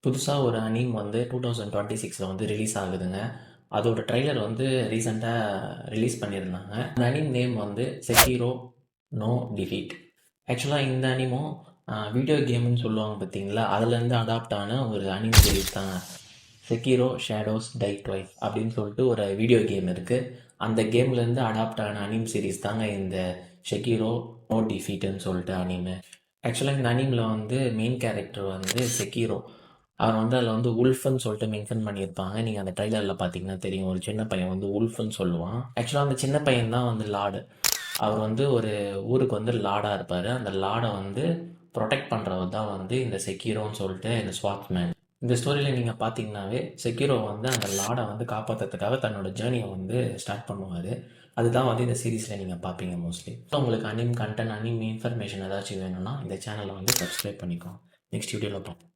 புதுசாக ஒரு அனீம் வந்து 2026 வந்து ரிலீஸ் ஆகுதுங்க. அதோட ட்ரெய்லர் வந்து ரீசெண்டாக ரிலீஸ் பண்ணியிருந்தாங்க. அந்த அனீம் நேம் வந்து செக்கிரோ நோ டிஃபீட். ஆக்சுவலாக இந்த அனிமும் வீடியோ கேம்னு சொல்லுவாங்க பார்த்தீங்களா, அதுலேருந்து அடாப்ட் ஆன ஒரு அனிம் சீரிஸ் தாங்க. செக்கிரோ ஷேடோஸ் டை ட்வைஸ் அப்படின்னு சொல்லிட்டு ஒரு வீடியோ கேம் இருக்குது. அந்த கேம்லேருந்து அடாப்ட் ஆன அனிம் சீரிஸ் தாங்க இந்த செக்கிரோ நோ டிஃபீட்டுன்னு சொல்லிட்டு அனிமு. ஆக்சுவலாக இந்த அனிமில் வந்து மெயின் கேரக்டர் வந்து செக்கிரோ. அவர் வந்து அதில் வந்து உல்ஃப்னு சொல்லிட்டு மென்ஷன் பண்ணியிருப்பாங்க. நீங்கள் அந்த ட்ரைலரில் பார்த்தீங்கன்னா தெரியும். ஒரு சின்ன பையன் வந்து உல்ஃப்னு சொல்லுவான். ஆக்சுவலாக அந்த சின்ன பையன் தான் வந்து லார்டு. அவர் வந்து ஒரு ஊருக்கு வந்து லார்டாக இருப்பார். அந்த லார்டை வந்து ப்ரொடெக்ட் பண்ணுறவர் தான் வந்து இந்த செக்கிரோன்னு சொல்லிட்டு இந்த ஸ்வாட்மேன். இந்த ஸ்டோரியில் நீங்கள் பார்த்தீங்கன்னாவே செக்கிரோ வந்து அந்த லார்டை வந்து காப்பாற்றுறதுக்காக தன்னோட ஜேர்னியை வந்து ஸ்டார்ட் பண்ணுவார். அதுதான் வந்து இந்த சீரீஸில் நீங்கள் பார்ப்பீங்க மோஸ்ட்லி. உங்களுக்கு அனிம் கண்டென்ட், அனிம் இன்ஃபர்மேஷன் ஏதாச்சும் வேணும்னா இந்த சேனலை வந்து சப்ஸ்கிரைப் பண்ணிக்கோங்க. நெக்ஸ்ட் வீடியோவில் பார்ப்போம்.